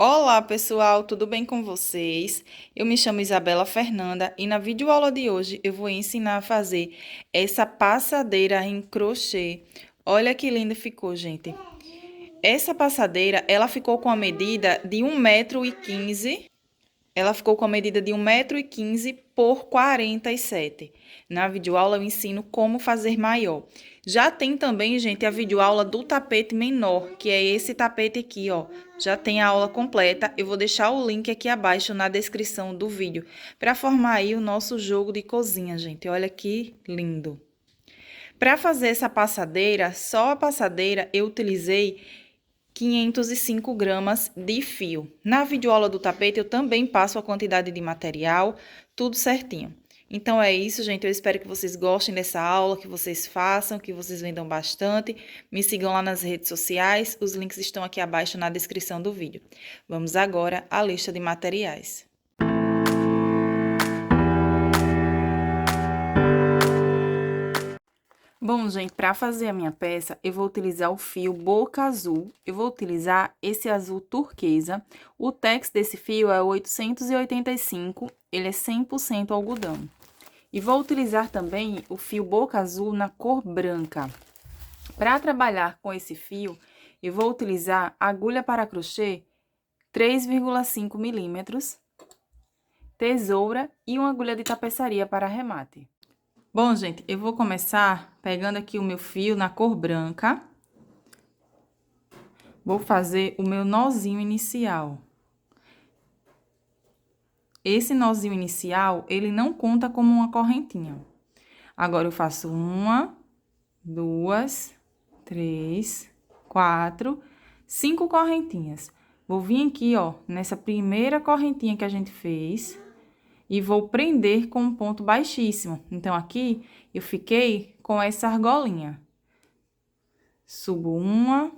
Olá, pessoal, tudo bem com vocês? Eu me chamo Isabela Fernanda e na videoaula de hoje eu vou ensinar a fazer essa passadeira em crochê. Olha que linda ficou, gente. Essa passadeira, ela ficou com a medida de 1,15 m. Ela ficou com a medida de 1,15 m por 47. Na videoaula eu ensino como fazer maior. Já tem também, gente, a videoaula do tapete menor, que é esse tapete aqui, ó. Já tem a aula completa. Eu vou deixar o link aqui abaixo na descrição do vídeo, para formar aí o nosso jogo de cozinha, gente. Olha que lindo. Para fazer essa passadeira, só a passadeira eu utilizei 505 gramas de fio. Na videoaula do tapete, eu também passo a quantidade de material, tudo certinho. Então, é isso, gente. Eu espero que vocês gostem dessa aula, que vocês façam, que vocês vendam bastante. Me sigam lá nas redes sociais, os links estão aqui abaixo na descrição do vídeo. Vamos agora à lista de materiais. Bom, gente, para fazer a minha peça, eu vou utilizar o fio Boca Azul. Eu vou utilizar esse azul turquesa. O tex desse fio é 885, ele é 100% algodão. E vou utilizar também o fio Boca Azul na cor branca. Para trabalhar com esse fio, eu vou utilizar agulha para crochê 3,5 milímetros, tesoura e uma agulha de tapeçaria para arremate. Bom, gente, eu vou começar pegando aqui o meu fio na cor branca. Vou fazer o meu nozinho inicial. Esse nozinho inicial, ele não conta como uma correntinha. Agora, eu faço 1, 2, 3, 4, 5 correntinhas. Vou vir aqui, ó, nessa primeira correntinha que a gente fez e vou prender com um ponto baixíssimo. Então, aqui, eu fiquei com essa argolinha. Subo 1,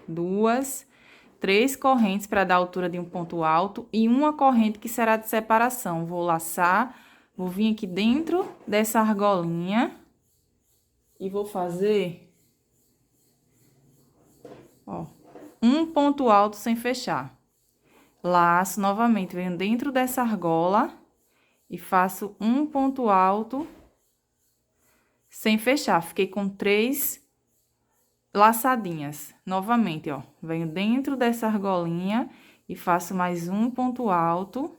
2, 3 correntes para dar a altura de um ponto alto e uma corrente que será de separação. Vou laçar, vou vir aqui dentro dessa argolinha e vou fazer, ó, um ponto alto sem fechar. Laço novamente, venho dentro dessa argola e faço um ponto alto sem fechar. Fiquei com 3 laçadinhas. Novamente, ó, venho dentro dessa argolinha e faço mais um ponto alto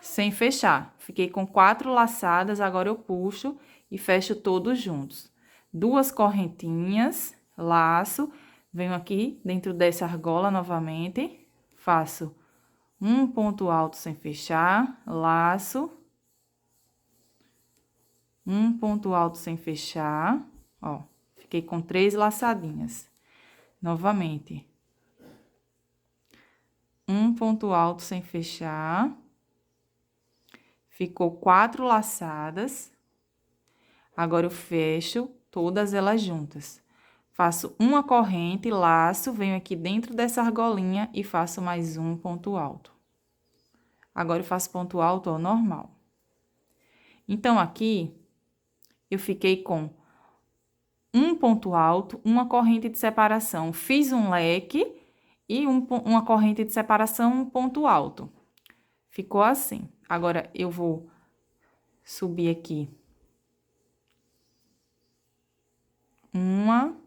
sem fechar. Fiquei com 4 laçadas, agora eu puxo e fecho todos juntos. 2 correntinhas, laço, venho aqui dentro dessa argola novamente, faço um ponto alto sem fechar, laço, um ponto alto sem fechar, ó, fiquei com 3 laçadinhas. Novamente, um ponto alto sem fechar, ficou 4 laçadas. Agora, eu fecho todas elas juntas. Faço uma corrente, laço, venho aqui dentro dessa argolinha e faço mais um ponto alto. Agora, eu faço ponto alto, ó, normal. Então, aqui, eu fiquei com um ponto alto, uma corrente de separação. Fiz um leque e uma corrente de separação, um ponto alto. Ficou assim. Agora, eu vou subir aqui. 1,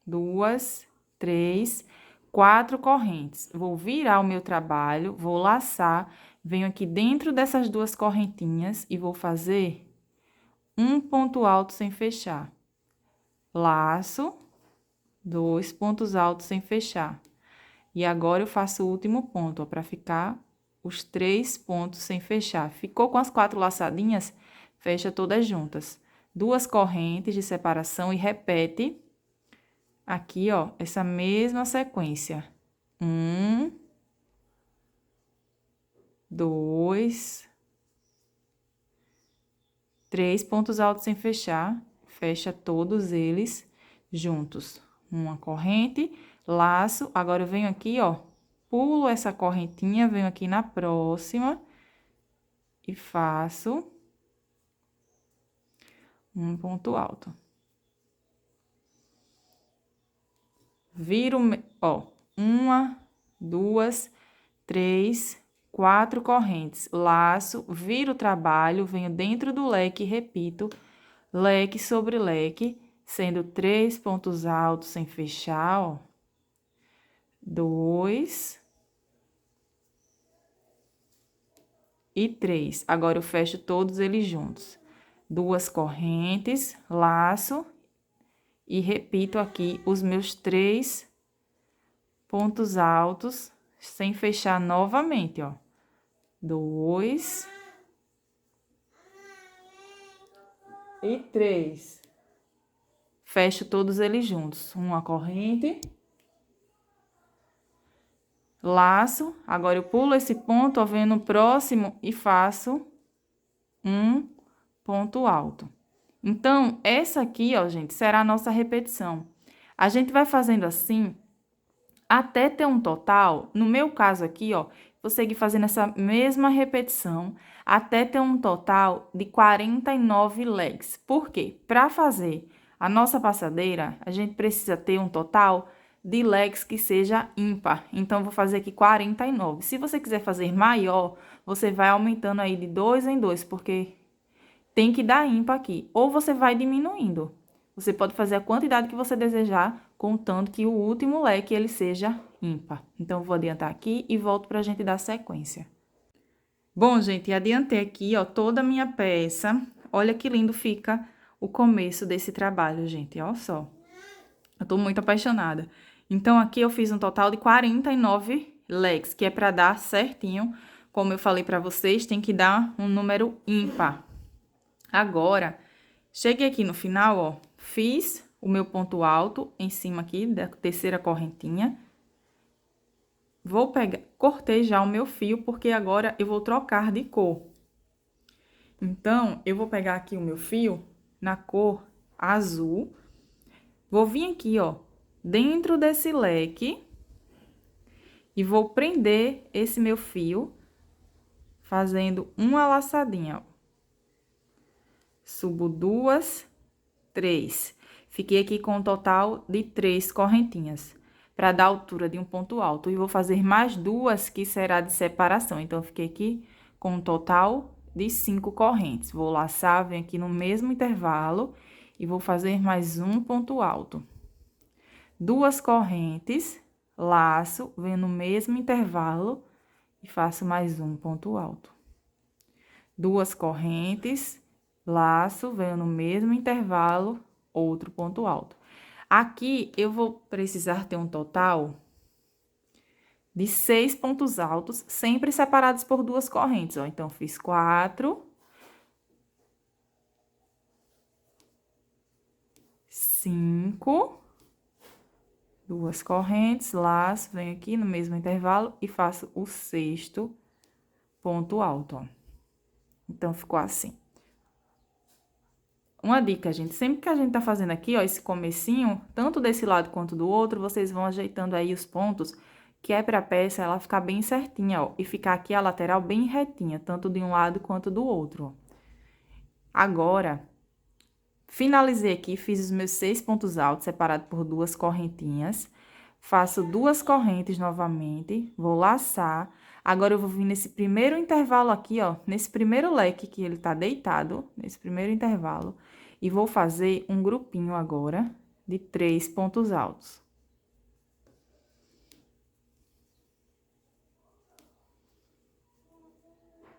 2, 3, 4 correntes. Vou virar o meu trabalho, vou laçar, venho aqui dentro dessas 2 correntinhas e vou fazer um ponto alto sem fechar. Laço, 2 pontos altos sem fechar. E agora, eu faço o último ponto, ó, para ficar os 3 pontos sem fechar. Ficou com as 4 laçadinhas? Fecha todas juntas. 2 correntes de separação e repete aqui, ó, essa mesma sequência. 1, 2, 3 pontos altos sem fechar. Fecha todos eles juntos. Uma corrente, laço. Agora, eu venho aqui, ó, pulo essa correntinha, venho aqui na próxima e faço um ponto alto. Viro, ó, 1, 2, 3, 4 correntes. Laço, viro o trabalho, venho dentro do leque e repito leque sobre leque, sendo 3 pontos altos sem fechar, ó. 2 e 3. Agora eu fecho todos eles juntos. 2 correntes, laço e repito aqui os meus 3 pontos altos sem fechar novamente, ó. 2 e 3. Fecho todos eles juntos. Uma corrente, laço. Agora eu pulo esse ponto, ó, venho no próximo e faço um ponto alto. Então, essa aqui, ó, gente, será a nossa repetição. A gente vai fazendo assim até ter um total, no meu caso aqui, ó, vou seguir fazendo essa mesma repetição até ter um total de 49 legs. Por quê? Para fazer a nossa passadeira, a gente precisa ter um total de legs que seja ímpar. Então, vou fazer aqui 49. Se você quiser fazer maior, você vai aumentando aí de 2 em 2, porque tem que dar ímpar aqui. Ou você vai diminuindo. Você pode fazer a quantidade que você desejar, contando que o último leque ele seja ímpar. Então, vou adiantar aqui e volto para a gente dar sequência. Bom, gente, adiantei aqui, ó, toda a minha peça. Olha que lindo fica o começo desse trabalho, gente, ó só. Eu tô muito apaixonada. Então, aqui eu fiz um total de 49 legs, que é para dar certinho. Como eu falei para vocês, tem que dar um número ímpar. Agora, cheguei aqui no final, ó, fiz o meu ponto alto em cima aqui da terceira correntinha. Vou pegar, cortei já o meu fio, porque agora eu vou trocar de cor. Então, eu vou pegar aqui o meu fio na cor azul. Vou vir aqui, ó, dentro desse leque e vou prender esse meu fio fazendo uma laçadinha, ó. Subo 2, 3. Fiquei aqui com um total de 3 correntinhas, para dar altura de um ponto alto. E vou fazer mais 2, que será de separação. Então, fiquei aqui com um total de 5 correntes. Vou laçar, venho aqui no mesmo intervalo e vou fazer mais um ponto alto. 2 correntes, laço, venho no mesmo intervalo e faço mais um ponto alto. 2 correntes, laço, venho no mesmo intervalo, outro ponto alto. Aqui, eu vou precisar ter um total de 6 pontos altos, sempre separados por 2 correntes, ó. Então, fiz 4, 5, 2 correntes, laço, venho aqui no mesmo intervalo e faço o 6º ponto alto, ó. Então, ficou assim. Uma dica, gente, sempre que a gente tá fazendo aqui, ó, esse comecinho, tanto desse lado quanto do outro, vocês vão ajeitando aí os pontos, que é pra peça ela ficar bem certinha, ó, e ficar aqui a lateral bem retinha, tanto de um lado quanto do outro, ó. Agora, finalizei aqui, fiz os meus 6 pontos altos, separados por 2 correntinhas. Faço 2 correntes novamente, vou laçar. Agora, eu vou vir nesse primeiro intervalo aqui, ó, nesse primeiro leque que ele tá deitado, nesse primeiro intervalo, e vou fazer um grupinho agora de 3 pontos altos.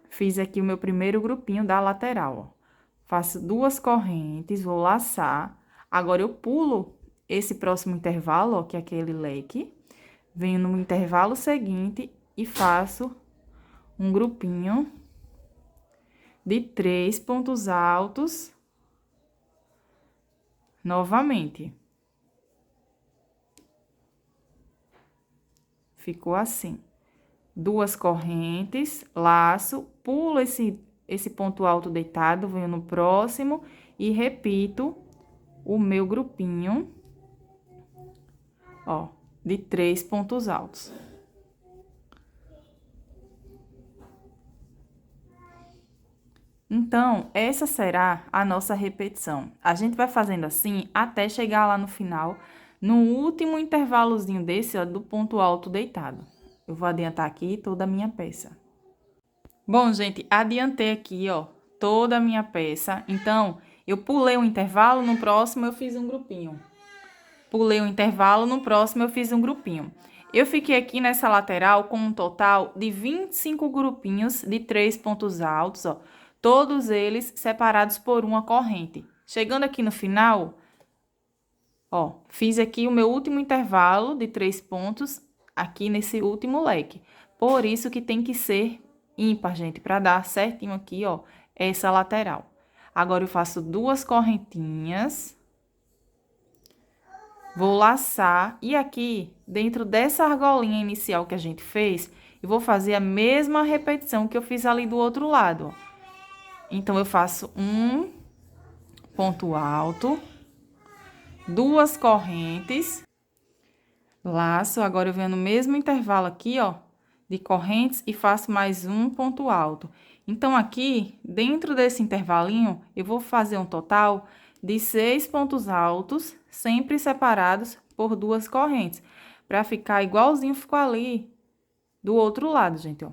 Fiz aqui o meu primeiro grupinho da lateral, ó. Faço 2 correntes, vou laçar. Agora, eu pulo esse próximo intervalo, ó, que é aquele leque. Venho no intervalo seguinte e faço um grupinho de 3 pontos altos. Novamente. Ficou assim. 2 correntes, laço, pulo esse ponto alto deitado, venho no próximo e repito o meu grupinho, ó, de 3 pontos altos. Então, essa será a nossa repetição. A gente vai fazendo assim até chegar lá no final, no último intervalozinho desse, ó, do ponto alto deitado. Eu vou adiantar aqui toda a minha peça. Bom, gente, adiantei aqui, ó, toda a minha peça. Então, eu pulei um intervalo, no próximo eu fiz um grupinho. Pulei um intervalo, no próximo eu fiz um grupinho. Eu fiquei aqui nessa lateral com um total de 25 grupinhos de 3 pontos altos, ó. Todos eles separados por uma corrente. Chegando aqui no final, ó, fiz aqui o meu último intervalo de 3 pontos aqui nesse último leque. Por isso que tem que ser ímpar, gente, para dar certinho aqui, ó, essa lateral. Agora, eu faço 2 correntinhas. Vou laçar e aqui, dentro dessa argolinha inicial que a gente fez, eu vou fazer a mesma repetição que eu fiz ali do outro lado, ó. Então, eu faço um ponto alto, 2 correntes, laço, agora eu venho no mesmo intervalo aqui, ó, de correntes e faço mais um ponto alto. Então, aqui, dentro desse intervalinho, eu vou fazer um total de 6 pontos altos, sempre separados por 2 correntes, para ficar igualzinho ficou ali do outro lado, gente, ó.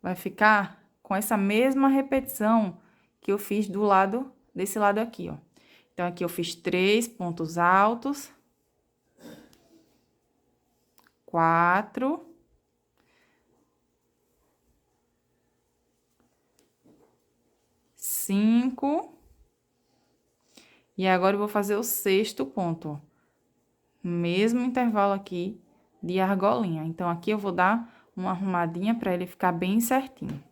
Vai ficar com essa mesma repetição que eu fiz do lado, desse lado aqui, ó. Então, aqui eu fiz 3 pontos altos, 4, 5, e agora eu vou fazer o 6º ponto, ó. Mesmo intervalo aqui de argolinha. Então, aqui eu vou dar uma arrumadinha para ele ficar bem certinho.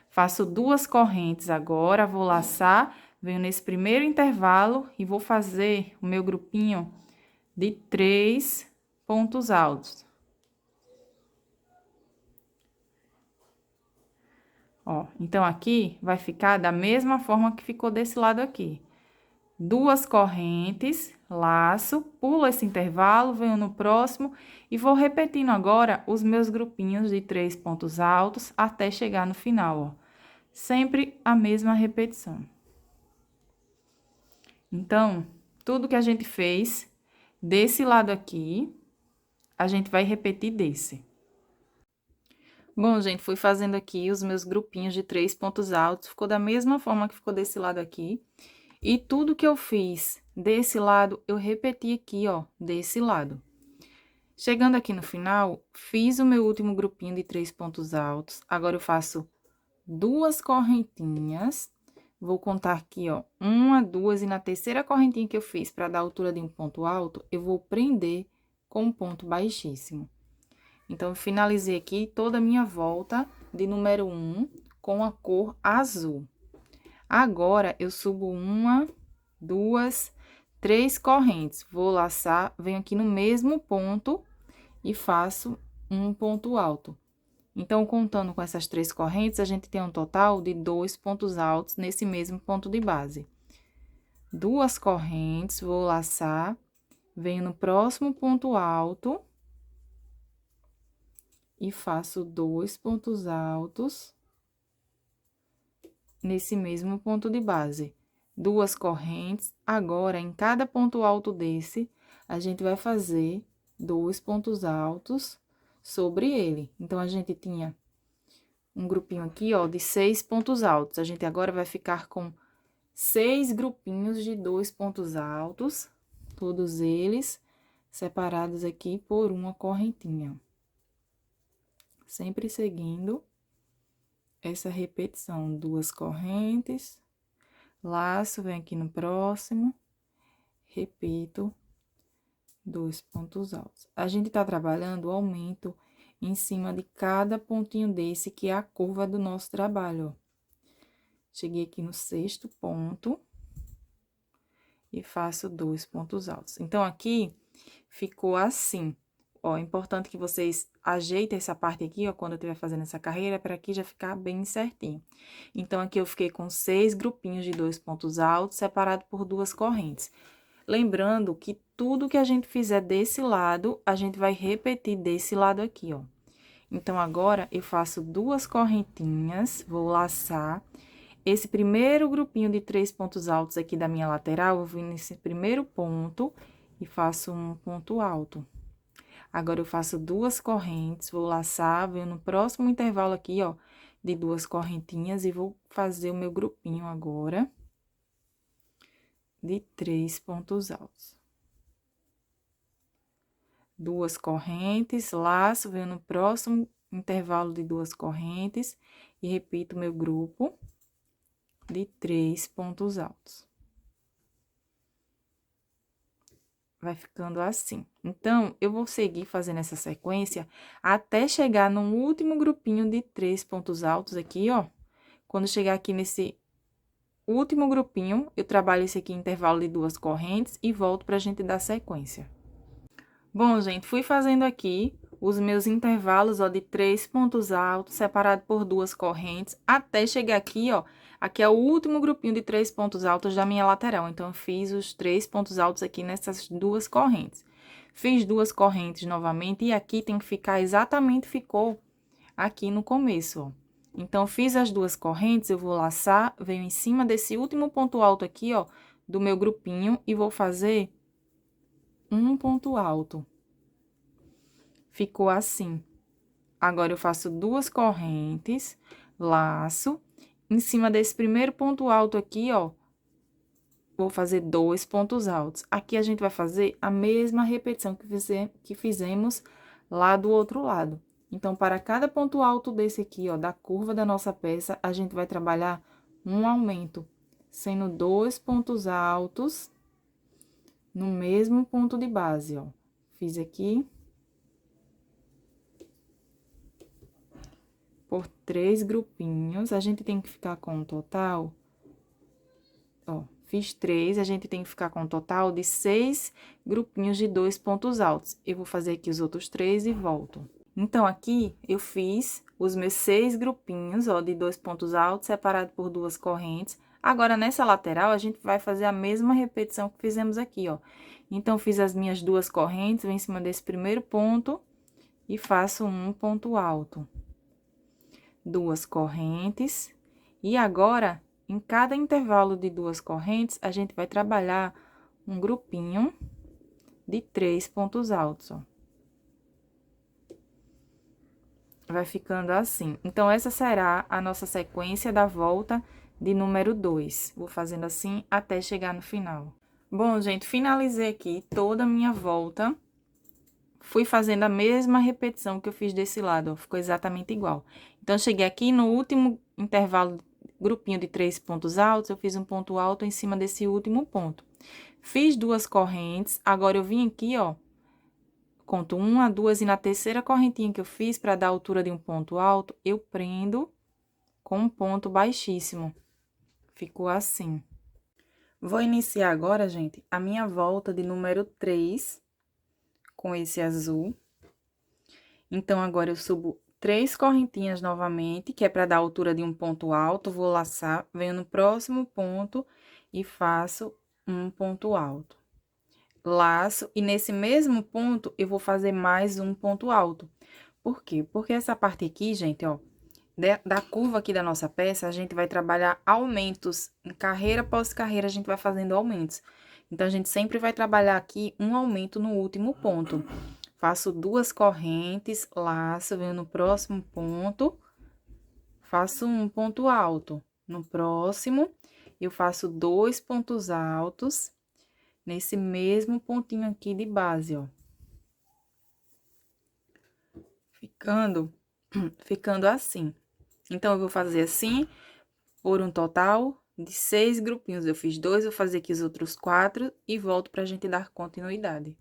Faço 2 correntes agora, vou laçar, venho nesse primeiro intervalo e vou fazer o meu grupinho de 3 pontos altos. Ó, então, aqui vai ficar da mesma forma que ficou desse lado aqui. 2 correntes, laço, pulo esse intervalo, venho no próximo e vou repetindo agora os meus grupinhos de 3 pontos altos até chegar no final, ó. Sempre a mesma repetição. Então, tudo que a gente fez desse lado aqui, a gente vai repetir desse. Bom, gente, fui fazendo aqui os meus grupinhos de 3 pontos altos, ficou da mesma forma que ficou desse lado aqui. E tudo que eu fiz desse lado, eu repeti aqui, ó, desse lado. Chegando aqui no final, fiz o meu último grupinho de 3 pontos altos. Agora, eu faço 2 correntinhas. Vou contar aqui, ó, 1, 2, e na terceira correntinha que eu fiz para dar a altura de um ponto alto, eu vou prender com um ponto baixíssimo. Então, eu finalizei aqui toda a minha volta de número 1 com a cor azul. Agora, eu subo 1, 2, 3 correntes. Vou laçar, venho aqui no mesmo ponto e faço um ponto alto. Então, contando com essas 3 correntes, a gente tem um total de 2 pontos altos nesse mesmo ponto de base. 2 correntes, vou laçar, venho no próximo ponto alto e faço 2 pontos altos nesse mesmo ponto de base. 2 correntes, agora, em cada ponto alto desse, a gente vai fazer 2 pontos altos sobre ele. Então, a gente tinha um grupinho aqui, ó, de 6 pontos altos. A gente agora vai ficar com 6 grupinhos de 2 pontos altos, todos eles separados aqui por uma correntinha. Sempre seguindo essa repetição, 2 correntes, laço, venho aqui no próximo, repito, 2 pontos altos. A gente tá trabalhando o aumento em cima de cada pontinho desse, que é a curva do nosso trabalho, ó. Cheguei aqui no 6º ponto e faço 2 pontos altos. Então, aqui ficou assim. Ó, é importante que vocês ajeitem essa parte aqui, ó, quando eu estiver fazendo essa carreira, para aqui já ficar bem certinho. Então, aqui eu fiquei com 6 grupinhos de 2 pontos altos, separado por 2 correntes. Lembrando que tudo que a gente fizer desse lado, a gente vai repetir desse lado aqui, ó. Então, agora, eu faço 2 correntinhas, vou laçar. Esse primeiro grupinho de 3 pontos altos aqui da minha lateral, eu vou nesse primeiro ponto e faço um ponto alto. Agora, eu faço duas correntes, vou laçar, venho no próximo intervalo aqui, ó, de duas correntinhas e vou fazer o meu grupinho agora de 3 pontos altos. Duas correntes, laço, venho no próximo intervalo de duas correntes e repito meu grupo de 3 pontos altos. Vai ficando assim. Então, eu vou seguir fazendo essa sequência até chegar no último grupinho de 3 pontos altos aqui, ó. Quando chegar aqui nesse último grupinho, eu trabalho esse aqui em intervalo de duas correntes e volto pra gente dar sequência. Bom, gente, fui fazendo aqui os meus intervalos, ó, de 3 pontos altos, separado por duas correntes, até chegar aqui, ó. Aqui é o último grupinho de 3 pontos altos da minha lateral. Então, eu fiz os 3 pontos altos aqui nessas duas correntes. Fiz duas correntes novamente e aqui tem que ficar exatamente, ficou aqui no começo, ó. Então, fiz as duas correntes, eu vou laçar, venho em cima desse último ponto alto aqui, ó, do meu grupinho e vou fazer um ponto alto. Ficou assim. Agora, eu faço duas correntes, laço, em cima desse primeiro ponto alto aqui, ó, vou fazer 2 pontos altos. Aqui, a gente vai fazer a mesma repetição que fizemos lá do outro lado. Então, para cada ponto alto desse aqui, ó, da curva da nossa peça, a gente vai trabalhar um aumento, sendo 2 pontos altos no mesmo ponto de base, ó. Fiz aqui por 3 grupinhos, a gente tem que ficar com um total, ó, fiz 3, a gente tem que ficar com um total de 6 grupinhos de 2 pontos altos. Eu vou fazer aqui os outros 3 e volto. Então, aqui, eu fiz os meus 6 grupinhos, ó, de 2 pontos altos, separado por duas correntes. Agora, nessa lateral, a gente vai fazer a mesma repetição que fizemos aqui, ó. Então, fiz as minhas duas correntes, venho em cima desse primeiro ponto e faço um ponto alto. Duas correntes. E agora, em cada intervalo de duas correntes, a gente vai trabalhar um grupinho de 3 pontos altos, ó. Vai ficando assim. Então, essa será a nossa sequência da volta de número 2. Vou fazendo assim até chegar no final. Bom, gente, finalizei aqui toda a minha volta. Fui fazendo a mesma repetição que eu fiz desse lado, ó, ficou exatamente igual. Então, cheguei aqui no último intervalo, grupinho de 3 pontos altos, eu fiz um ponto alto em cima desse último ponto. Fiz duas correntes, agora eu vim aqui, ó, conto uma, duas, e na terceira correntinha que eu fiz, para dar a altura de um ponto alto, eu prendo com um ponto baixíssimo. Ficou assim. Vou iniciar agora, gente, a minha volta de número 3, com esse azul. Então, agora eu subo 3 correntinhas novamente, que é para dar a altura de um ponto alto, vou laçar, venho no próximo ponto e faço um ponto alto. Laço, e nesse mesmo ponto, eu vou fazer mais um ponto alto. Por quê? Porque essa parte aqui, gente, ó, da curva aqui da nossa peça, a gente vai trabalhar aumentos. Em carreira após carreira, a gente vai fazendo aumentos. Então, a gente sempre vai trabalhar aqui um aumento no último ponto. Faço duas correntes, laço, venho no próximo ponto, faço um ponto alto. No próximo, eu faço 2 pontos altos nesse mesmo pontinho aqui de base, ó. Ficando assim. Então, eu vou fazer assim, por um total de 6 grupinhos. Eu fiz 2, vou fazer aqui os outros 4 e volto pra gente dar continuidade.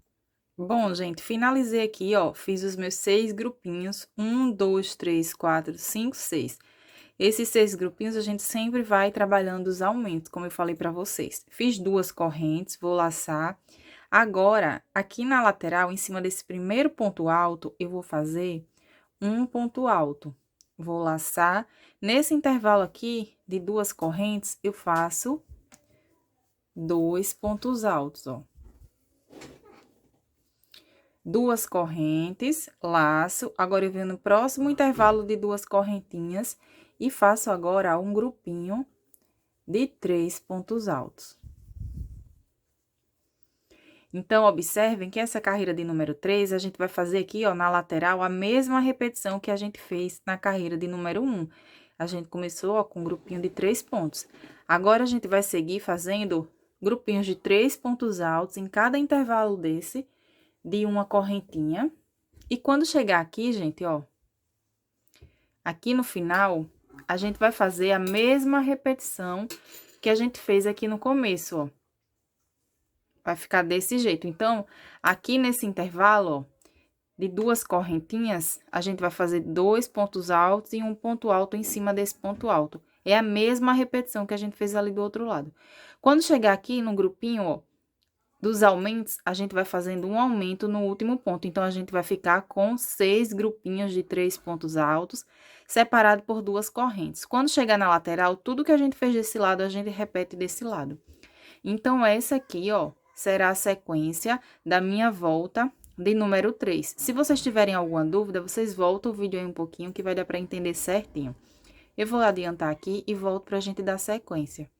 Bom, gente, finalizei aqui, ó, fiz os meus 6 grupinhos, 1, 2, 3, 4, 5, 6. Esses 6 grupinhos, a gente sempre vai trabalhando os aumentos, como eu falei pra vocês. Fiz duas correntes, vou laçar. Agora, aqui na lateral, em cima desse primeiro ponto alto, eu vou fazer um ponto alto. Vou laçar. Nesse intervalo aqui, de duas correntes, eu faço 2 pontos altos, ó. Duas correntes, laço. Agora, eu venho no próximo intervalo de duas correntinhas e faço agora um grupinho de 3 pontos altos. Então, observem que essa carreira de número 3, a gente vai fazer aqui, ó, na lateral, a mesma repetição que a gente fez na carreira de número 1. A gente começou, ó, com um grupinho de 3 pontos. Agora, a gente vai seguir fazendo grupinhos de 3 pontos altos em cada intervalo desse, de uma correntinha. E quando chegar aqui, gente, ó, aqui no final, a gente vai fazer a mesma repetição que a gente fez aqui no começo, ó. Vai ficar desse jeito. Então, aqui nesse intervalo, ó, de 2 correntinhas, a gente vai fazer 2 pontos altos e um ponto alto em cima desse ponto alto. É a mesma repetição que a gente fez ali do outro lado. Quando chegar aqui no grupinho, ó, dos aumentos, a gente vai fazendo um aumento no último ponto. Então, a gente vai ficar com 6 grupinhos de 3 pontos altos, separado por 2 correntes. Quando chegar na lateral, tudo que a gente fez desse lado, a gente repete desse lado. Então, essa aqui, ó, será a sequência da minha volta de número 3. Se vocês tiverem alguma dúvida, vocês voltam o vídeo aí um pouquinho, que vai dar para entender certinho. Eu vou adiantar aqui e volto para a gente dar sequência.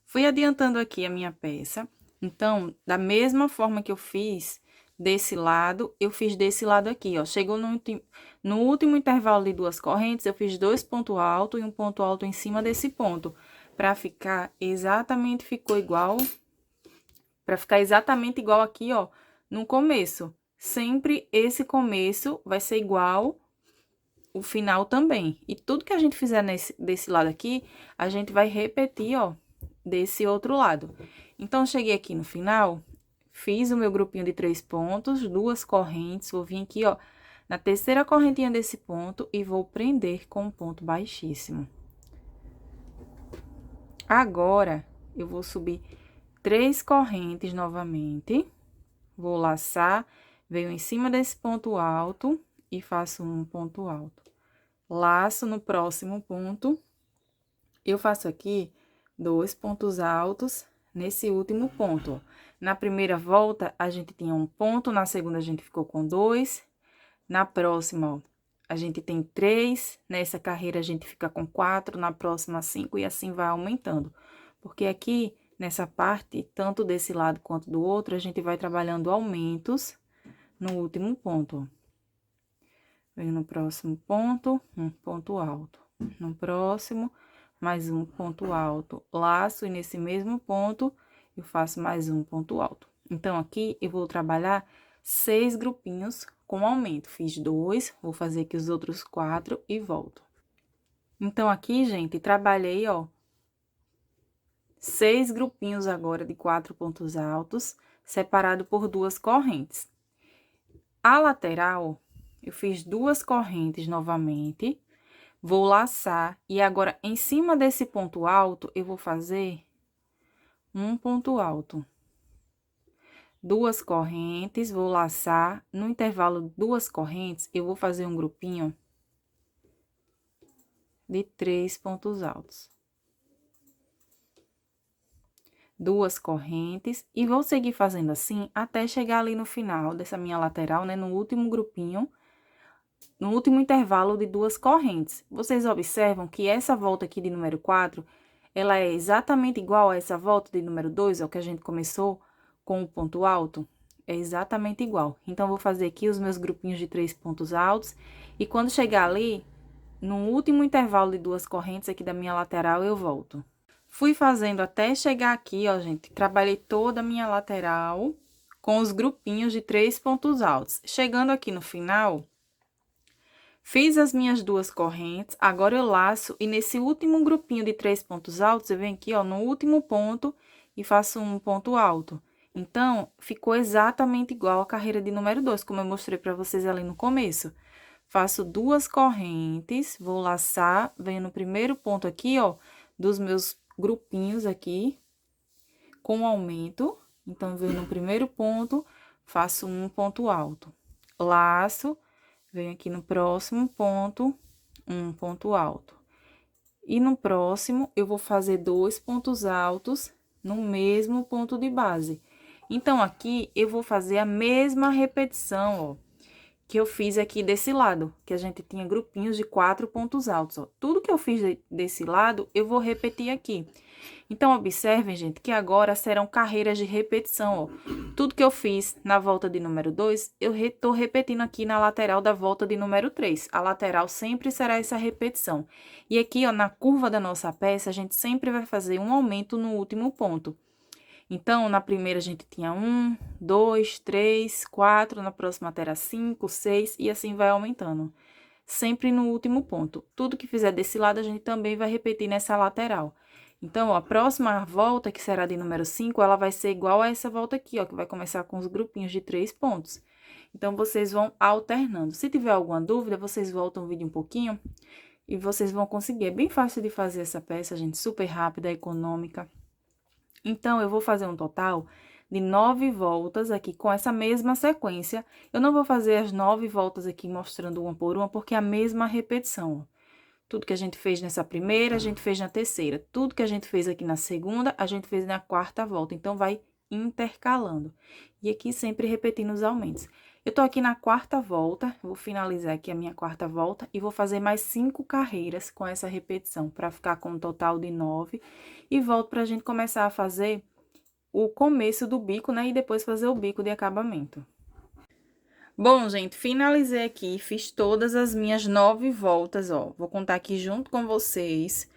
Fui adiantando aqui a minha peça. Então, da mesma forma que eu fiz desse lado, eu fiz desse lado aqui, ó. Chegou no último intervalo de 2 correntes, eu fiz 2 pontos altos e um ponto alto em cima desse ponto. Pra ficar exatamente, Pra ficar exatamente igual aqui, ó, no começo. Sempre esse começo vai ser igual o final também. E tudo que a gente fizer desse lado aqui, a gente vai repetir, ó, desse outro lado. Então, cheguei aqui no final, fiz o meu grupinho de 3 pontos, 2 correntes, vou vir aqui, ó, na terceira correntinha desse ponto e vou prender com um ponto baixíssimo. Agora, eu vou subir 3 correntes novamente, vou laçar, venho em cima desse ponto alto e faço um ponto alto. Laço no próximo ponto, eu faço aqui 2 pontos altos nesse último ponto, ó. Na primeira volta, a gente tinha um ponto, na segunda a gente ficou com 2, na próxima, ó, a gente tem 3, nessa carreira a gente fica com 4, na próxima 5 e assim vai aumentando. Porque aqui, nessa parte, tanto desse lado quanto do outro, a gente vai trabalhando aumentos no último ponto, ó. Venho no próximo ponto, um ponto alto. No próximo, mais um ponto alto. Laço e nesse mesmo ponto, eu faço mais um ponto alto. Então, aqui, eu vou trabalhar 6 grupinhos com aumento. Fiz 2, vou fazer aqui os outros 4 e volto. Então, aqui, gente, trabalhei, ó, 6 grupinhos agora de 4 pontos altos, separado por 2 correntes. A lateral, eu fiz 2 correntes novamente, vou laçar, e agora, em cima desse ponto alto, eu vou fazer um ponto alto. 2 correntes, vou laçar, no intervalo de 2 correntes, eu vou fazer um grupinho de 3 pontos altos. 2 correntes, e vou seguir fazendo assim até chegar ali no final dessa minha lateral, né, no último grupinho, no último intervalo de 2 correntes. Vocês observam que essa volta aqui de número 4, ela é exatamente igual a essa volta de número 2, ao que a gente começou com o ponto alto? É exatamente igual. Então, vou fazer aqui os meus grupinhos de 3 pontos altos, e quando chegar ali, no último intervalo de 2 correntes aqui da minha lateral, eu volto. Fui fazendo até chegar aqui, ó, gente, trabalhei toda a minha lateral com os grupinhos de 3 pontos altos. Chegando aqui no final, fiz as minhas 2 correntes, agora eu laço, e nesse último grupinho de 3 pontos altos, eu venho aqui, ó, no último ponto e faço um ponto alto. Então, ficou exatamente igual a carreira de número 2, como eu mostrei pra vocês ali no começo. Faço 2 correntes, vou laçar, venho no primeiro ponto aqui, ó, dos meus grupinhos aqui, com aumento. Então, venho no primeiro ponto, faço um ponto alto. Laço, venho aqui no próximo ponto, um ponto alto. E no próximo, eu vou fazer 2 pontos altos no mesmo ponto de base. Então, aqui, eu vou fazer a mesma repetição, ó, que eu fiz aqui desse lado, que a gente tinha grupinhos de 4 pontos altos, ó. Tudo que eu fiz desse lado, eu vou repetir aqui. Então, observem, gente, que agora serão carreiras de repetição, ó. Tudo que eu fiz na volta de número 2, eu tô repetindo aqui na lateral da volta de número 3. A lateral sempre será essa repetição. E aqui, ó, na curva da nossa peça, a gente sempre vai fazer um aumento no último ponto. Então, na primeira a gente tinha 1, 2, 3, 4, na próxima terá 5, 6 e assim vai aumentando. Sempre no último ponto. Tudo que fizer desse lado, a gente também vai repetir nessa lateral. Então, ó, a próxima volta, que será de número 5, ela vai ser igual a essa volta aqui, ó, que vai começar com os grupinhos de 3 pontos. Então, vocês vão alternando. Se tiver alguma dúvida, vocês voltam o vídeo um pouquinho e vocês vão conseguir. É bem fácil de fazer essa peça, gente, super rápida, econômica. Então, eu vou fazer um total de 9 voltas aqui com essa mesma sequência. Eu não vou fazer as 9 voltas aqui mostrando uma por uma, porque é a mesma repetição, ó. Tudo que a gente fez nessa primeira, a gente fez na terceira. Tudo que a gente fez aqui na segunda, a gente fez na quarta volta. Então, vai intercalando. E aqui sempre repetindo os aumentos. Eu tô aqui na quarta volta, vou finalizar aqui a minha quarta volta e vou fazer mais 5 carreiras com essa repetição, para ficar com um total de 9. E volto pra gente começar a fazer o começo do bico, né? E depois fazer o bico de acabamento. Bom, gente, finalizei aqui, fiz todas as minhas 9 voltas, ó. Vou contar aqui junto com vocês.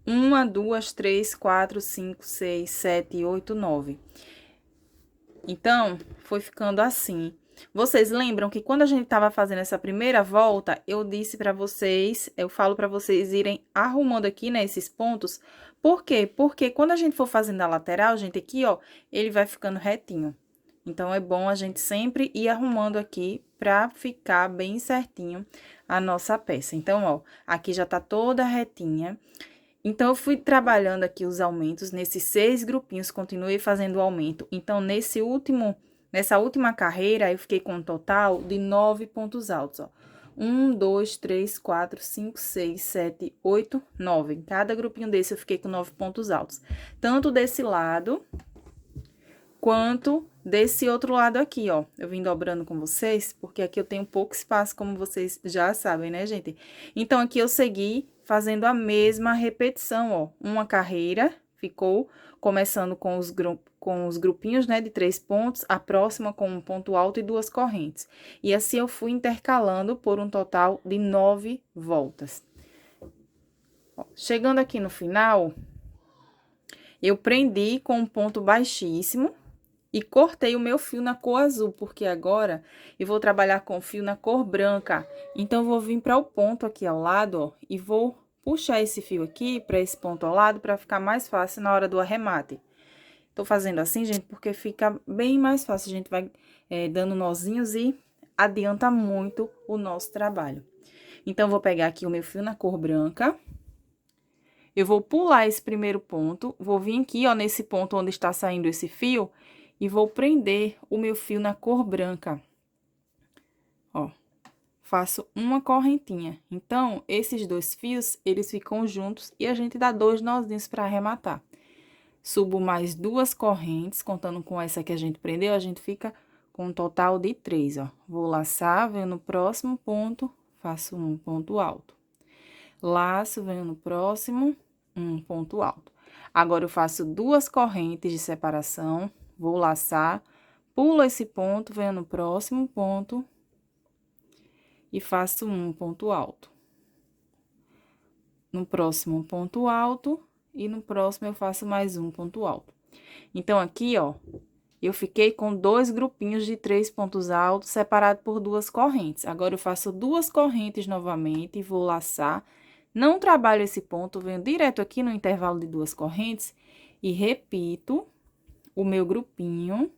1, 2, 3, 4, 5, 6, 7, 8, 9. Então, foi ficando assim. Vocês lembram que quando a gente tava fazendo essa primeira volta, eu disse pra vocês, eu falo pra vocês irem arrumando aqui, né, esses pontos. Por quê? Porque quando a gente for fazendo a lateral, gente, aqui, ó, ele vai ficando retinho. Então, é bom a gente sempre ir arrumando aqui pra ficar bem certinho a nossa peça. Então, ó, aqui já tá toda retinha. Então, eu fui trabalhando aqui os aumentos nesses 6 grupinhos, continuei fazendo o aumento. Então, nessa última carreira, eu fiquei com um total de 9 pontos altos, ó. 1, 2, 3, 4, 5, 6, 7, 8, 9. Em cada grupinho desse, eu fiquei com 9 pontos altos. Tanto desse lado, quanto desse outro lado aqui, ó. Eu vim dobrando com vocês, porque aqui eu tenho pouco espaço, como vocês já sabem, né, gente? Então, aqui eu segui fazendo a mesma repetição, ó. Uma carreira, ficou começando com os grupinhos, né, de 3 pontos, a próxima com um ponto alto e 2 correntes. E assim eu fui intercalando por um total de 9 voltas. Ó, chegando aqui no final, eu prendi com um ponto baixíssimo e cortei o meu fio na cor azul, porque agora eu vou trabalhar com fio na cor branca. Então, eu vou vir para o ponto aqui ao lado, ó, e vou puxar esse fio aqui para esse ponto ao lado, para ficar mais fácil na hora do arremate. Tô fazendo assim, gente, porque fica bem mais fácil. A gente vai dando nozinhos e adianta muito o nosso trabalho. Então, vou pegar aqui o meu fio na cor branca. Eu vou pular esse primeiro ponto, vou vir aqui, ó, nesse ponto onde está saindo esse fio, e vou prender o meu fio na cor branca. Ó, faço uma correntinha. Então, esses 2 fios, eles ficam juntos e a gente dá 2 nozinhos para arrematar. Subo mais 2 correntes, contando com essa que a gente prendeu, a gente fica com um total de 3, ó. Vou laçar, venho no próximo ponto, faço um ponto alto. Laço, venho no próximo, um ponto alto. Agora, eu faço 2 correntes de separação, vou laçar, pulo esse ponto, venho no próximo ponto e faço um ponto alto. No próximo, um ponto alto e no próximo eu faço mais um ponto alto. Então, aqui, ó, eu fiquei com 2 grupinhos de 3 pontos altos separados por 2 correntes. Agora, eu faço 2 correntes novamente e vou laçar. Não trabalho esse ponto, venho direto aqui no intervalo de 2 correntes e repito o meu grupinho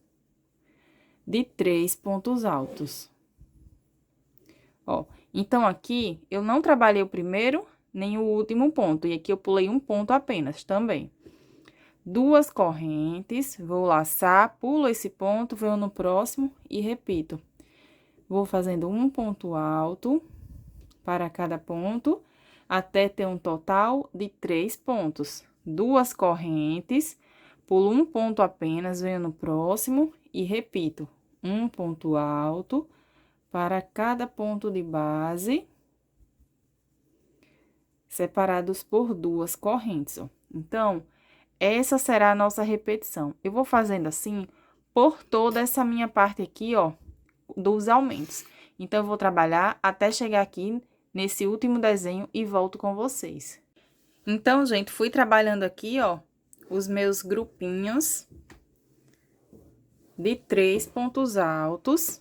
de 3 pontos altos. Ó, então, aqui, eu não trabalhei o primeiro nem o último ponto, e aqui eu pulei um ponto apenas também. 2 correntes, vou laçar, pulo esse ponto, venho no próximo e repito. Vou fazendo um ponto alto para cada ponto, até ter um total de 3 pontos. 2 correntes, pulo um ponto apenas, venho no próximo e repito. Um ponto alto para cada ponto de base, separados por 2 correntes, ó. Então, Essa será a nossa repetição. Eu vou fazendo assim por toda essa minha parte aqui, ó, dos aumentos. Então, eu vou trabalhar até chegar aqui nesse último desenho e volto com vocês. Então, gente, fui trabalhando aqui, ó, os meus grupinhos de 3 pontos altos.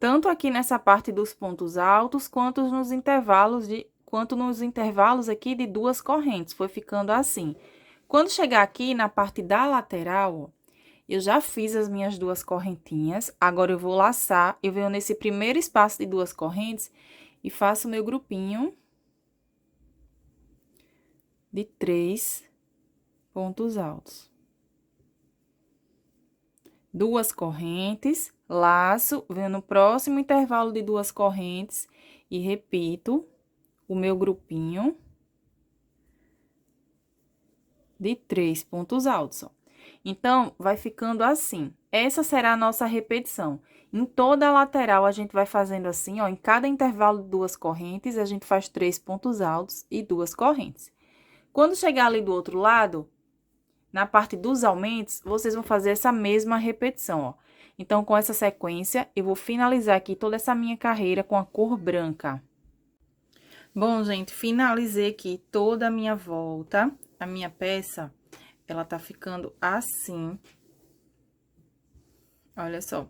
Tanto aqui nessa parte dos pontos altos, quanto nos intervalos aqui de 2 correntes. Foi ficando assim. Quando chegar aqui na parte da lateral, ó, eu já fiz as minhas 2 correntinhas. Agora, eu vou laçar. Eu venho nesse primeiro espaço de 2 correntes e faço o meu grupinho de 3 pontos altos. 2 correntes, laço, venho no próximo intervalo de 2 correntes e repito o meu grupinho de 3 pontos altos, ó. Então, vai ficando assim. Essa será a nossa repetição. Em toda a lateral, a gente vai fazendo assim, ó. Em cada intervalo de 2 correntes, a gente faz 3 pontos altos e 2 correntes. Quando chegar ali do outro lado, na parte dos aumentos, vocês vão fazer essa mesma repetição, ó. Então, com essa sequência, eu vou finalizar aqui toda essa minha carreira com a cor branca. Bom, gente, finalizei aqui toda a minha volta. A minha peça, ela tá ficando assim. Olha só.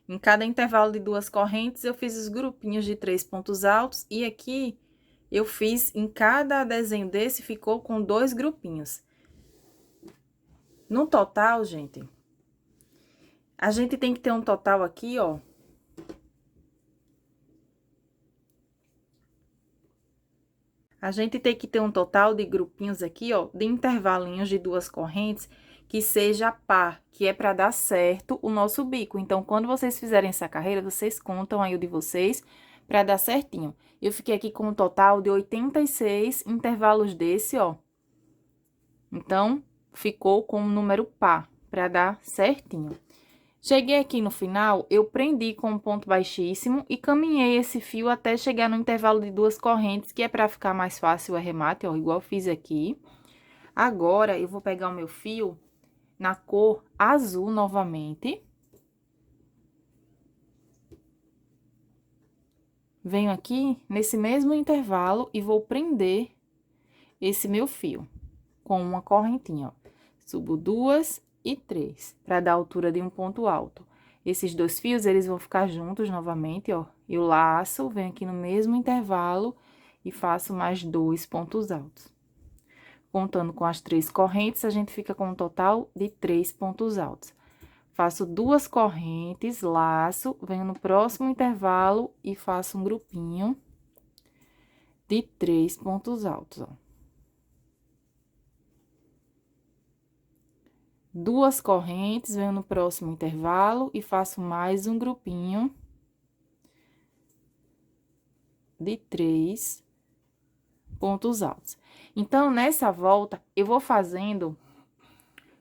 Em cada intervalo de 2 correntes, eu fiz os grupinhos de 3 pontos altos. E aqui, eu fiz, em cada desenho desse, ficou com 2 grupinhos. No total, gente, a gente tem que ter um total aqui, ó. A gente tem que ter um total de grupinhos aqui, ó, de intervalinhos de 2 correntes, que seja par, que é para dar certo o nosso bico. Então, quando vocês fizerem essa carreira, vocês contam aí o de vocês para dar certinho. Eu fiquei aqui com um total de 86 intervalos desse, ó. Então, ficou com um número par, para dar certinho. Cheguei aqui no final, eu prendi com um ponto baixíssimo e caminhei esse fio até chegar no intervalo de 2 correntes, que é para ficar mais fácil o arremate, ó, igual eu fiz aqui. Agora, eu vou pegar o meu fio na cor azul novamente. Venho aqui nesse mesmo intervalo e vou prender esse meu fio com uma correntinha, ó. Subo 2 e 3, para dar a altura de um ponto alto. Esses 2 fios, eles vão ficar juntos novamente, ó. Eu laço, venho aqui no mesmo intervalo e faço mais 2 pontos altos. Contando com as 3 correntes, a gente fica com um total de 3 pontos altos. Faço 2 correntes, laço, venho no próximo intervalo e faço um grupinho de 3 pontos altos, ó. 2 correntes, venho no próximo intervalo e faço mais um grupinho de 3 pontos altos. Então, nessa volta, eu vou fazendo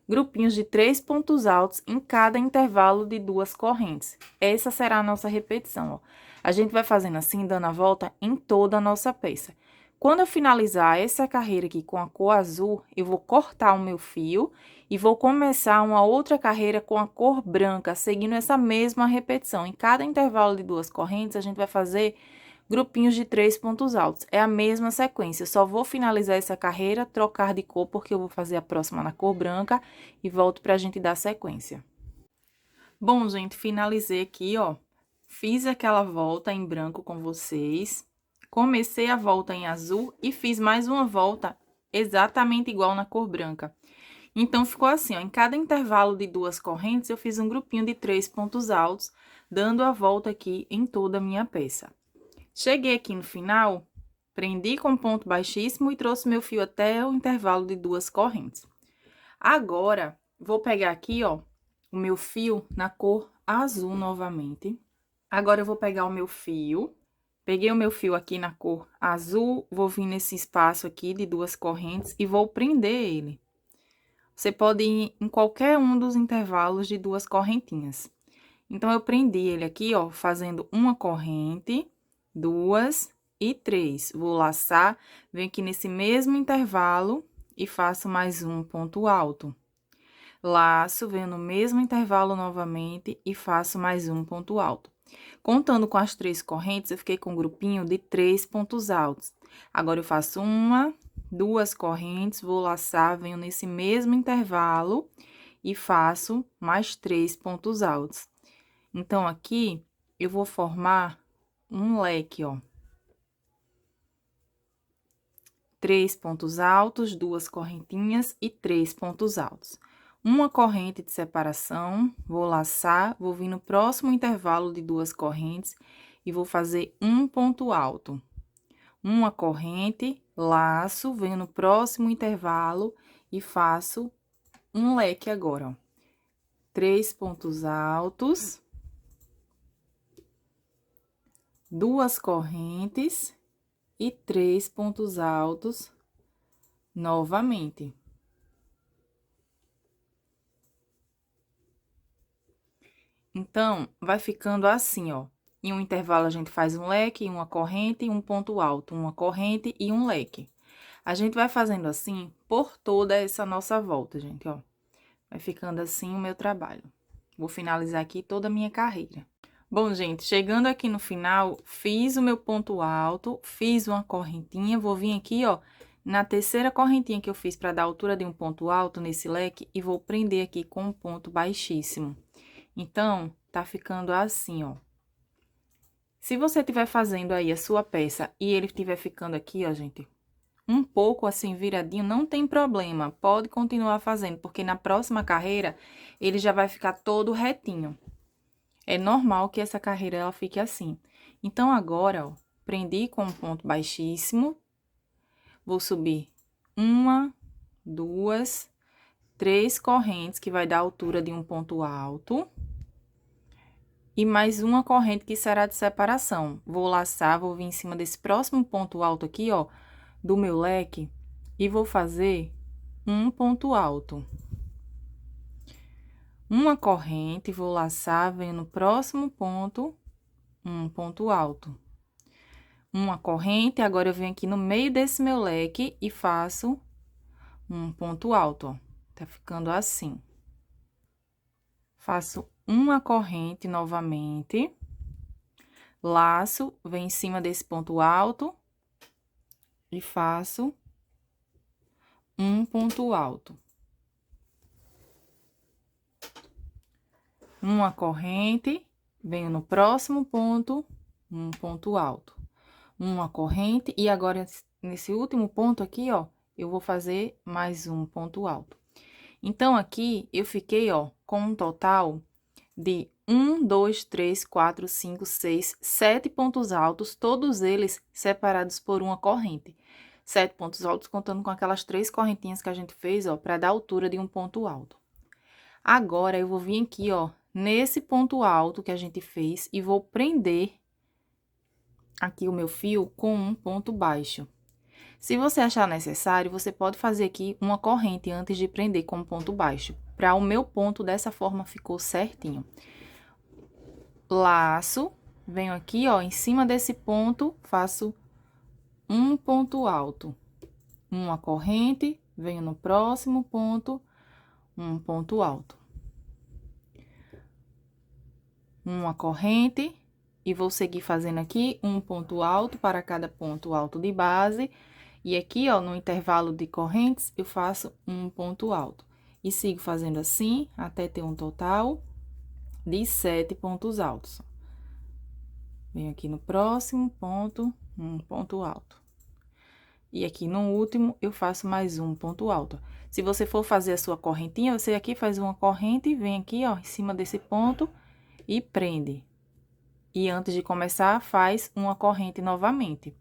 grupinhos de 3 pontos altos em cada intervalo de 2 correntes. Essa será a nossa repetição, ó. A gente vai fazendo assim, dando a volta em toda a nossa peça. Quando eu finalizar essa carreira aqui com a cor azul, eu vou cortar o meu fio e vou começar uma outra carreira com a cor branca, seguindo essa mesma repetição. Em cada intervalo de 2 correntes, a gente vai fazer grupinhos de 3 pontos altos. É a mesma sequência, eu só vou finalizar essa carreira, trocar de cor, porque eu vou fazer a próxima na cor branca e volto pra gente dar sequência. Bom, gente, finalizei aqui, ó. Fiz aquela volta em branco com vocês. Comecei a volta em azul e fiz mais uma volta exatamente igual na cor branca. Então, ficou assim, ó, em cada intervalo de 2 correntes, eu fiz um grupinho de 3 pontos altos, dando a volta aqui em toda a minha peça. Cheguei aqui no final, prendi com ponto baixíssimo e trouxe meu fio até o intervalo de 2 correntes. Agora, vou pegar aqui, ó, o meu fio na cor azul novamente. Agora, eu vou pegar o meu fio. Peguei o meu fio aqui na cor azul, vou vir nesse espaço aqui de 2 correntes e vou prender ele. Você pode ir em qualquer um dos intervalos de 2 correntinhas. Então, eu prendi ele aqui, ó, fazendo uma corrente, 2 e 3. Vou laçar, venho aqui nesse mesmo intervalo e faço mais um ponto alto. Laço, venho no mesmo intervalo novamente e faço mais um ponto alto. Contando com as 3 correntes, eu fiquei com um grupinho de 3 pontos altos. Agora, eu faço 1, 2 correntes, vou laçar, venho nesse mesmo intervalo e faço mais 3 pontos altos. Então, aqui, eu vou formar um leque, ó. 3 pontos altos, 2 correntinhas e 3 pontos altos. Uma corrente de separação, vou laçar, vou vir no próximo intervalo de 2 correntes e vou fazer um ponto alto. Uma corrente, laço, venho no próximo intervalo e faço um leque agora, ó. 3 pontos altos, 2 correntes e 3 pontos altos novamente. Então, vai ficando assim, ó. Em um intervalo, a gente faz um leque, uma corrente e um ponto alto, uma corrente e um leque. A gente vai fazendo assim por toda essa nossa volta, gente, ó. Vai ficando assim o meu trabalho. Vou finalizar aqui toda a minha carreira. Bom, gente, chegando aqui no final, fiz o meu ponto alto, fiz uma correntinha, vou vir aqui, ó, na terceira correntinha que eu fiz para dar altura de um ponto alto nesse leque e vou prender aqui com um ponto baixíssimo. Então, tá ficando assim, ó. Se você estiver fazendo aí a sua peça e ele estiver ficando aqui, ó, gente, um pouco assim viradinho, não tem problema, pode continuar fazendo, porque na próxima carreira ele já vai ficar todo retinho. É normal que essa carreira ela fique assim. Então, agora, ó, prendi com um ponto baixíssimo, vou subir 1, 2, 3 correntes, que vai dar a altura de um ponto alto. E mais uma corrente que será de separação. Vou laçar, vou vir em cima desse próximo ponto alto aqui, ó, do meu leque, e vou fazer um ponto alto. Uma corrente, vou laçar, venho no próximo ponto, um ponto alto. Uma corrente, agora eu venho aqui no meio desse meu leque e faço um ponto alto, ó. Tá ficando assim. Faço uma corrente novamente. Laço, venho em cima desse ponto alto e faço um ponto alto. Uma corrente, venho no próximo ponto, um ponto alto. Uma corrente, e agora, nesse último ponto aqui, ó, eu vou fazer mais um ponto alto. Então, aqui, eu fiquei, ó, com um total de 1, 2, 3, 4, 5, 6, 7 pontos altos, todos eles separados por uma corrente. 7 pontos altos, contando com aquelas 3 correntinhas que a gente fez, ó, para dar altura de um ponto alto. Agora, eu vou vir aqui, ó, nesse ponto alto que a gente fez e vou prender aqui o meu fio com um ponto baixo. Se você achar necessário, você pode fazer aqui uma corrente antes de prender com um ponto baixo. Para o meu ponto, dessa forma, ficou certinho. Laço, venho aqui, ó, em cima desse ponto, faço um ponto alto. Uma corrente, venho no próximo ponto, um ponto alto. Uma corrente, e vou seguir fazendo aqui um ponto alto para cada ponto alto de base. E aqui, ó, no intervalo de correntes, eu faço um ponto alto. E sigo fazendo assim, até ter um total de 7 pontos altos. Venho aqui no próximo ponto, um ponto alto. E aqui no último, eu faço mais um ponto alto. Se você for fazer a sua correntinha, você aqui faz uma corrente, vem aqui, ó, em cima desse ponto e prende. E antes de começar, faz uma corrente novamente.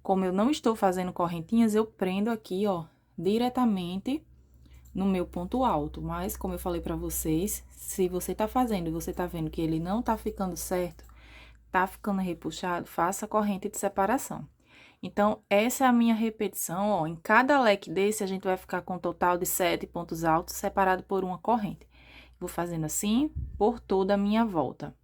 Como eu não estou fazendo correntinhas, eu prendo aqui, ó, diretamente no meu ponto alto. Mas, como eu falei pra vocês, se você tá fazendo e você tá vendo que ele não tá ficando certo, tá ficando repuxado, faça a corrente de separação. Então, essa é a minha repetição, ó. Em cada leque desse, a gente vai ficar com um total de 7 pontos altos, separado por uma corrente. Vou fazendo assim por toda a minha volta.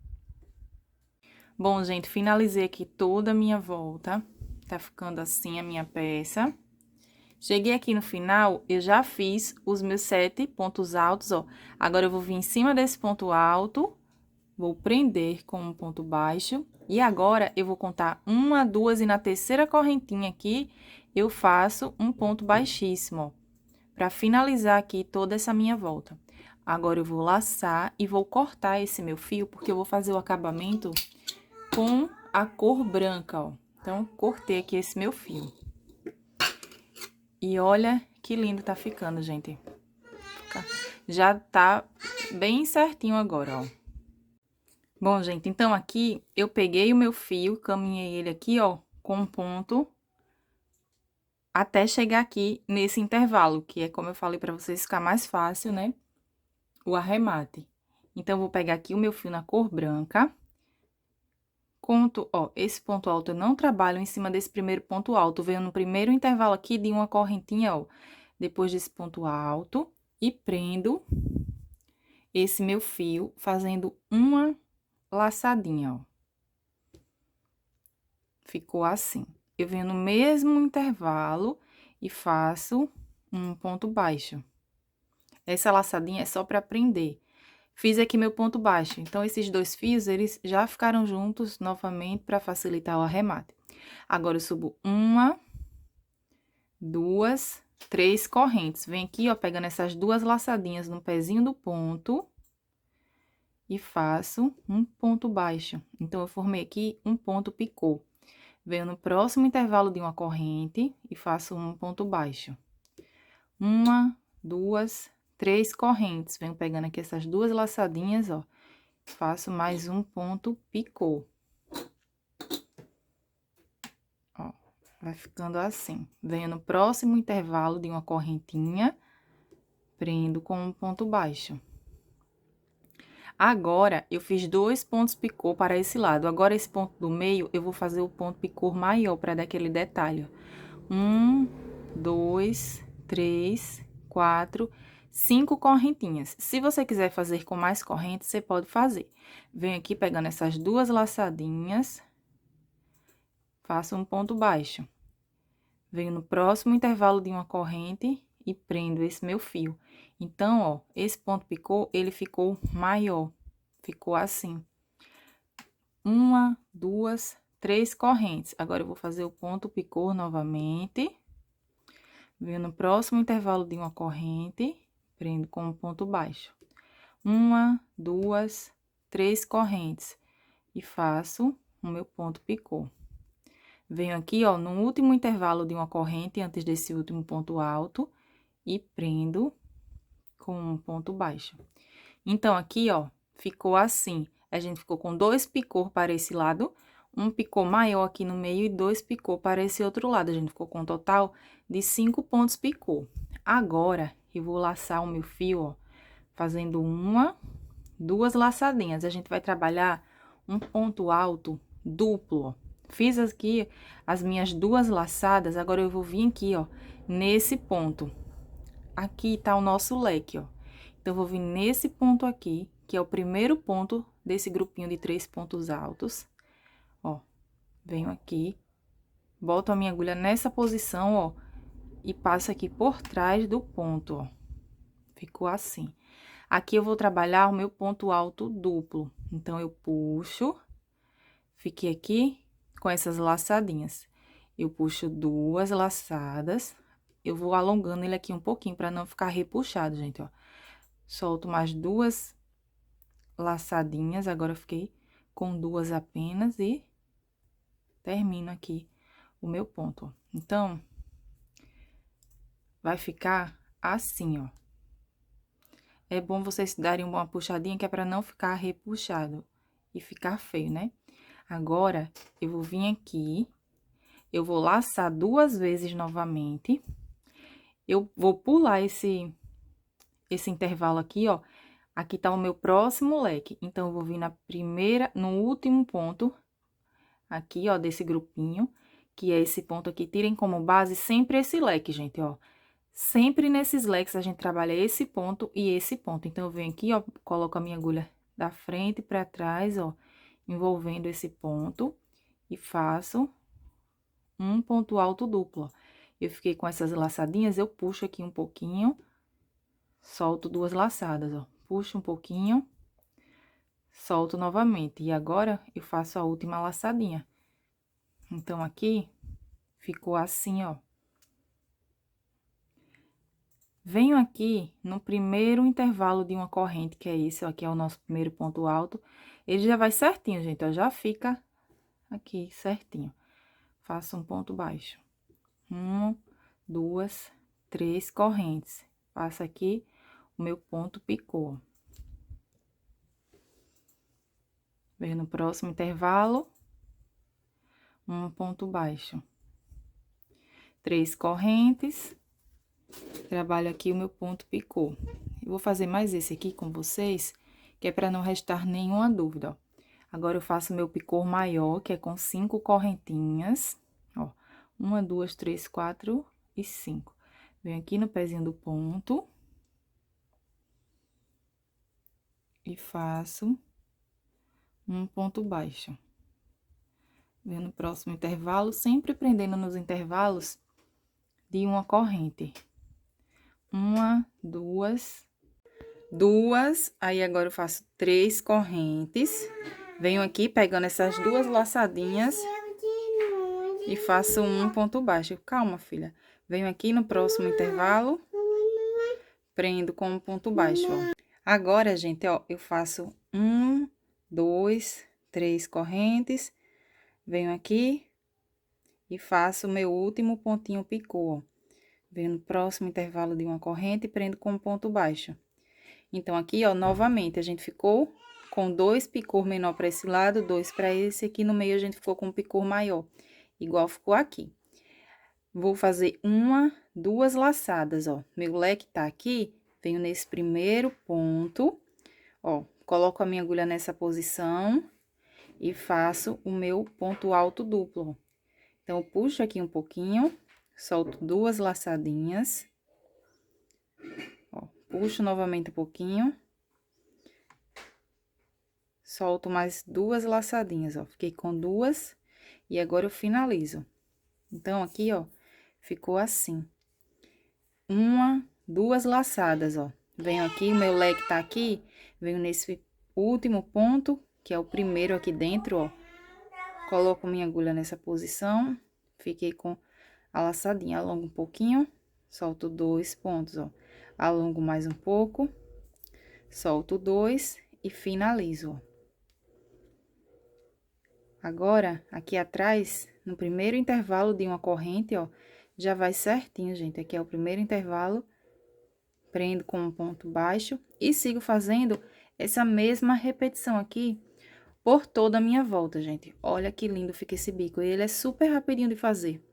Bom, gente, finalizei aqui toda a minha volta. Tá ficando assim a minha peça. Cheguei aqui no final, eu já fiz os meus 7 pontos altos, ó. Agora, eu vou vir em cima desse ponto alto, vou prender com um ponto baixo. E agora, eu vou contar 1, 2 e na terceira correntinha aqui, eu faço um ponto baixíssimo, ó. Pra finalizar aqui toda essa minha volta. Agora, eu vou laçar e vou cortar esse meu fio, porque eu vou fazer o acabamento com a cor branca, ó. Então, cortei aqui esse meu fio. E olha que lindo tá ficando, gente. Já tá bem certinho agora, ó. Bom, gente, então aqui eu peguei o meu fio, caminhei ele aqui, ó, com um ponto até chegar aqui nesse intervalo, que é como eu falei pra vocês ficar mais fácil, né? O arremate. Então, eu vou pegar aqui o meu fio na cor branca. Conto, ó, esse ponto alto eu não trabalho em cima desse primeiro ponto alto. Venho no primeiro intervalo aqui de uma correntinha, ó, depois desse ponto alto e prendo esse meu fio fazendo uma laçadinha, ó. Ficou assim. Eu venho no mesmo intervalo e faço um ponto baixo. Essa laçadinha é só pra prender. Fiz aqui meu ponto baixo. Então, esses dois fios, eles já ficaram juntos novamente para facilitar o arremate. Agora, eu subo 1, 2, 3 correntes. Vem aqui, ó, pegando essas duas laçadinhas no pezinho do ponto e faço um ponto baixo. Então, eu formei aqui um ponto picô. Venho no próximo intervalo de uma corrente e faço um ponto baixo. 1, 2, 3 correntes. Venho pegando aqui essas duas laçadinhas, ó. Faço mais um ponto picô. Ó, vai ficando assim. Venho no próximo intervalo de uma correntinha, prendo com um ponto baixo. Agora, eu fiz 2 pontos picô para esse lado. Agora, esse ponto do meio, eu vou fazer o ponto picô maior para dar aquele detalhe. 1, 2, 3, 4, 5 correntinhas. Se você quiser fazer com mais correntes, você pode fazer. Venho aqui pegando essas duas laçadinhas, faço um ponto baixo. Venho no próximo intervalo de uma corrente e prendo esse meu fio. Então, ó, esse ponto picô, ele ficou maior. Ficou assim. 1, 2, 3 correntes. Agora, eu vou fazer o ponto picô novamente. Venho no próximo intervalo de uma corrente, prendo com um ponto baixo. 1, 2, 3 correntes. E faço o meu ponto picô. Venho aqui, ó, no último intervalo de uma corrente, antes desse último ponto alto, e prendo com um ponto baixo. Então, aqui, ó, ficou assim. A gente ficou com 2 picô para esse lado, um picô maior aqui no meio e 2 picô para esse outro lado. A gente ficou com um total de 5 pontos picô. Agora, eu vou laçar o meu fio, ó, fazendo 1, 2 laçadinhas. A gente vai trabalhar um ponto alto duplo, ó. Fiz aqui as minhas 2 laçadas, agora eu vou vir aqui, ó, nesse ponto. Aqui tá o nosso leque, ó. Então, eu vou vir nesse ponto aqui, que é o primeiro ponto desse grupinho de 3 pontos altos. Ó, venho aqui, boto a minha agulha nessa posição, ó, e passo aqui por trás do ponto, ó. Ficou assim. Aqui eu vou trabalhar o meu ponto alto duplo. Então, eu puxo, fiquei aqui com essas laçadinhas. Eu puxo 2 laçadas, eu vou alongando ele aqui um pouquinho para não ficar repuxado, gente, ó. Solto mais 2 laçadinhas, agora eu fiquei com 2 apenas e termino aqui o meu ponto, ó. Então, vai ficar assim, ó. É bom vocês darem uma puxadinha, que é para não ficar repuxado e ficar feio, né? Agora, eu vou vir aqui, eu vou laçar 2 vezes novamente. Eu vou pular esse intervalo aqui, ó. Aqui tá o meu próximo leque. Então, eu vou vir na primeira, no último ponto, aqui, ó, desse grupinho, que é esse ponto aqui. Tirem como base sempre esse leque, gente, ó. Sempre nesses leques a gente trabalha esse ponto e esse ponto. Então, eu venho aqui, ó, coloco a minha agulha da frente pra trás, ó, envolvendo esse ponto e faço um ponto alto duplo, ó. Eu fiquei com essas laçadinhas, eu puxo aqui um pouquinho, solto 2 laçadas, ó. Puxo um pouquinho, solto novamente. E agora, eu faço a última laçadinha. Então, aqui, ficou assim, ó. Venho aqui no primeiro intervalo de uma corrente, que é esse, ó, aqui é o nosso primeiro ponto alto. Ele já vai certinho, gente, ó, já fica aqui certinho. Faço um ponto baixo. 1, 2, 3 correntes. Faço aqui o meu ponto picô. Venho no próximo intervalo, um ponto baixo. 3 correntes. Trabalho aqui o meu ponto picô. Eu vou fazer mais esse aqui com vocês, que é para não restar nenhuma dúvida, ó. Agora, eu faço meu picô maior, que é com 5 correntinhas, ó. 1, 2, 3, 4 e 5. Venho aqui no pezinho do ponto. E faço um ponto baixo. Venho no próximo intervalo, sempre prendendo nos intervalos de uma corrente. 1, 2, aí agora eu faço 3 correntes. Venho aqui pegando essas 2 laçadinhas e faço um ponto baixo. Calma, filha. Venho aqui no próximo intervalo, prendo com um ponto baixo, ó. Agora, gente, ó, eu faço 1, 2, 3 correntes. Venho aqui e faço o meu último pontinho picô, ó. Venho no próximo intervalo de uma corrente e prendo com um ponto baixo. Então, aqui, ó, novamente, a gente ficou com 2 picô menor para esse lado, 2 para esse, aqui no meio a gente ficou com um picô maior, igual ficou aqui. Vou fazer 1, 2 laçadas, ó. Meu leque tá aqui, venho nesse primeiro ponto, ó, coloco a minha agulha nessa posição e faço o meu ponto alto duplo, ó. Então, eu puxo aqui um pouquinho, solto 2 laçadinhas, ó, puxo novamente um pouquinho, solto mais 2 laçadinhas, ó, fiquei com 2 e agora eu finalizo. Então, aqui, ó, ficou assim. 1, 2 laçadas, ó. Venho aqui, o meu leque tá aqui, venho nesse último ponto, que é o primeiro aqui dentro, ó. Coloco minha agulha nessa posição, fiquei com a laçadinha, alongo um pouquinho, solto 2 pontos, ó. Alongo mais um pouco, solto 2 e finalizo, ó. Agora, aqui atrás, no primeiro intervalo de uma corrente, ó, já vai certinho, gente. Aqui é o primeiro intervalo, prendo com um ponto baixo e sigo fazendo essa mesma repetição aqui por toda a minha volta, gente. Olha que lindo fica esse bico. Ele é super rapidinho de fazer.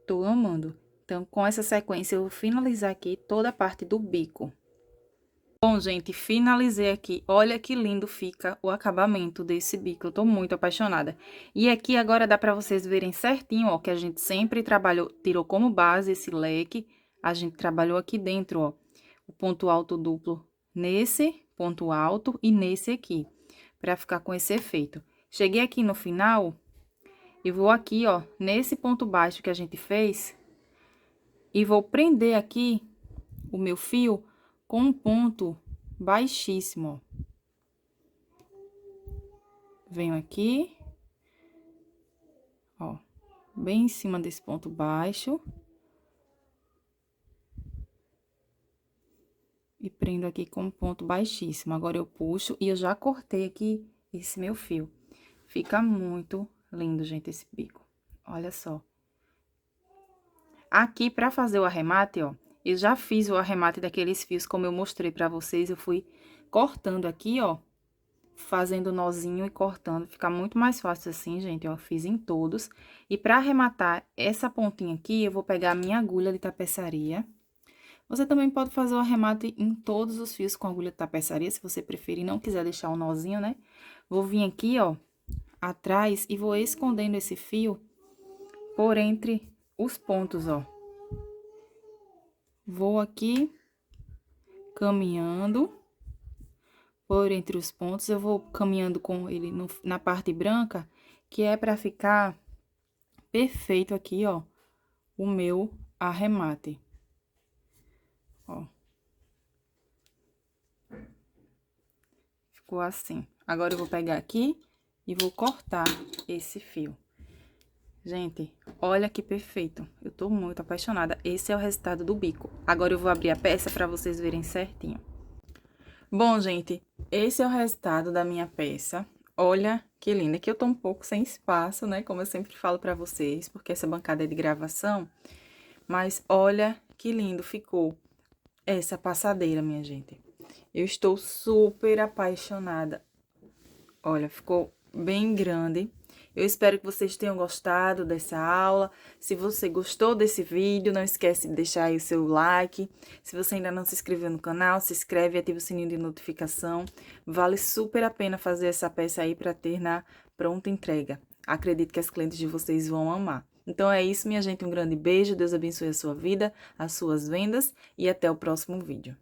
Tô amando. Então, com essa sequência, eu vou finalizar aqui toda a parte do bico. Bom, gente, finalizei aqui. Olha que lindo fica o acabamento desse bico. Eu tô muito apaixonada. E aqui agora dá pra vocês verem certinho, ó, que a gente sempre trabalhou, tirou como base esse leque. A gente trabalhou aqui dentro, ó, o ponto alto duplo nesse ponto alto e nesse aqui, pra ficar com esse efeito. Cheguei aqui no final e vou aqui, ó, nesse ponto baixo que a gente fez e vou prender aqui o meu fio com um ponto baixíssimo, ó. Venho aqui, ó, bem em cima desse ponto baixo. E prendo aqui com um ponto baixíssimo. Agora, eu puxo e eu já cortei aqui esse meu fio. Fica muito lindo, gente, esse bico. Olha só. Aqui, pra fazer o arremate, ó, eu já fiz o arremate daqueles fios, como eu mostrei pra vocês. Eu fui cortando aqui, ó, fazendo nozinho e cortando. Fica muito mais fácil assim, gente, ó, fiz em todos. E pra arrematar essa pontinha aqui, eu vou pegar a minha agulha de tapeçaria. Você também pode fazer o arremate em todos os fios com agulha de tapeçaria, se você preferir, não quiser deixar um nozinho, né? Vou vir aqui, ó, atrás e vou escondendo esse fio por entre os pontos, ó. Vou aqui caminhando por entre os pontos, eu vou caminhando com ele na parte branca, que é pra ficar perfeito aqui, ó, o meu arremate. Ó. Ficou assim. Agora, eu vou pegar aqui e vou cortar esse fio. Gente, olha que perfeito. Eu tô muito apaixonada. Esse é o resultado do bico. Agora, eu vou abrir a peça pra vocês verem certinho. Bom, gente, esse é o resultado da minha peça. Olha que linda. Aqui eu tô um pouco sem espaço, né? Como eu sempre falo pra vocês, porque essa bancada é de gravação. Mas olha que lindo ficou essa passadeira, minha gente. Eu estou super apaixonada. Olha, ficou bem grande. Eu espero que vocês tenham gostado dessa aula. Se você gostou desse vídeo, não esquece de deixar aí o seu like. Se você ainda não se inscreveu no canal, se inscreve e ativa o sininho de notificação. Vale super a pena fazer essa peça aí para ter na pronta entrega. Acredito que as clientes de vocês vão amar. Então é isso, minha gente. Um grande beijo. Deus abençoe a sua vida, as suas vendas e até o próximo vídeo.